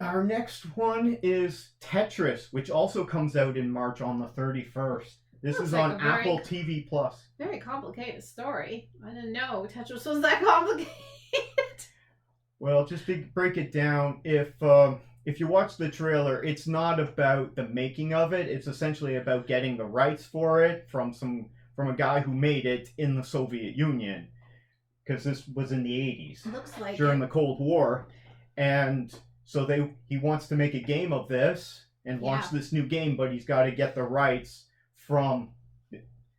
Our next one is Tetris, which also comes out in March on the 31st. This Looks is like on a Apple TV Plus. very complicated story. I didn't know Tetris was that complicated. Well, just to break it down, if you watch the trailer, it's not about the making of it. It's essentially about getting the rights for it from a guy who made it in the Soviet Union, because this was in the 80s Looks like during it. the Cold War, and so he wants to make a game of this and launch this new game, but he's got to get the rights from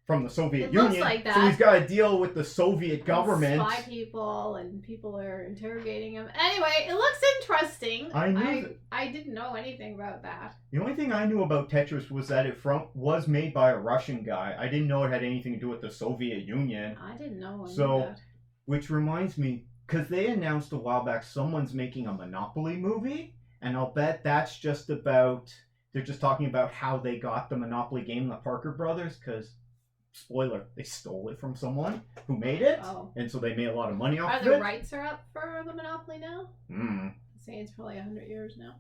the Soviet It Union. looks like that. So he's got to deal with the Soviet government. Spy people and people are interrogating him. Anyway, it looks interesting. I didn't know anything about that. The only thing I knew about Tetris was that it was made by a Russian guy. I didn't know it had anything to do with the Soviet Union. I didn't know any So, of that. which reminds me, because they announced a while back someone's making a Monopoly movie, and I'll bet that's just about, they're just talking about how they got the Monopoly game, the Parker Brothers, because, spoiler, they stole it from someone who made it, and so they made a lot of money off Are of the it. rights are up for the Monopoly now? Say it's probably 100 years now.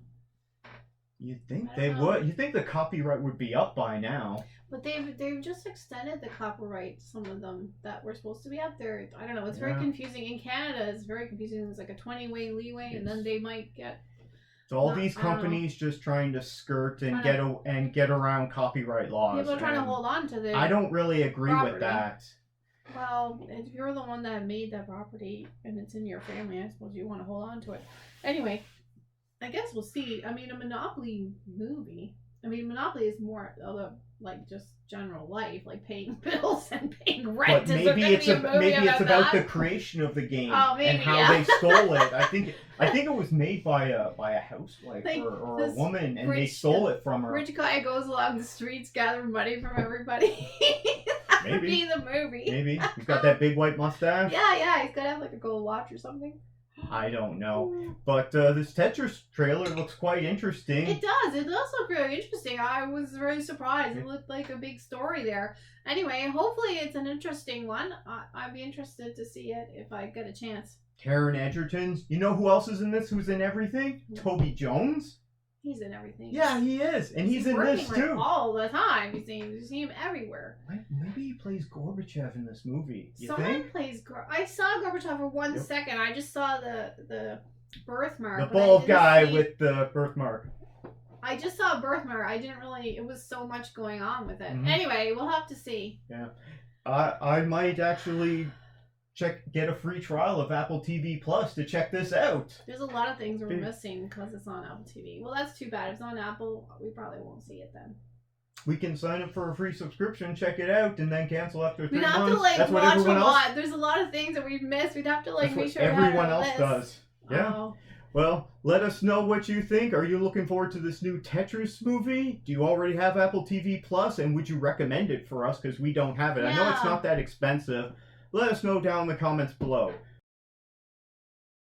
You'd think they would. You'd think the copyright would be up by now. But they've just extended the copyright, some of them that were supposed to be up there. I don't know. It's very confusing. In Canada, it's very confusing. There's like a 20-way leeway, and then they might get. So all these companies just trying to skirt and get around copyright laws. People are trying to hold on to their. I don't really agree with that. Well, if you're the one that made that property and it's in your family, I suppose you want to hold on to it. Anyway, I guess we'll see. I mean, a Monopoly movie. I mean, Monopoly is more of a, like, just general life, like paying bills and paying rent. But maybe it's about the creation of the game and how they stole it. I think it was made by a housewife or a woman, and they stole it from her. Rich guy goes along the streets gathering money from everybody. That would be the movie. Maybe he's got that big white mustache. Yeah, he's gotta have like a gold watch or something. I don't know. But this Tetris trailer looks quite interesting. It does. It does look really interesting. I was very surprised. It looked like a big story there. Anyway, hopefully it's an interesting one. I'd be interested to see it if I get a chance. Taron Egerton. You know who else is in this? Who's in everything? Toby Jones. He's in everything. Yeah, he is. And he's in this too. Like, all the time. You see him everywhere. Maybe he plays Gorbachev in this movie. Someone plays I saw Gorbachev for 1 second. I just saw the birthmark. The bald guy with the birthmark. I just saw a birthmark. I didn't really. It was so much going on with it. Anyway, we'll have to see. Yeah, I might actually get a free trial of Apple TV Plus to check this out. There's a lot of things we're missing because it's on Apple TV. Well, that's too bad. If it's on Apple, we probably won't see it then. We can sign up for a free subscription, check it out, and then cancel after 3 months. We'd have to like That's watch a lot. There's a lot of things that we've missed. We'd have to like make sure everyone else does. Yeah. Well, let us know what you think. Are you looking forward to this new Tetris movie? Do you already have Apple TV Plus, and would you recommend it for us? Because we don't have it. I know it's not that expensive. Let us know down in the comments below.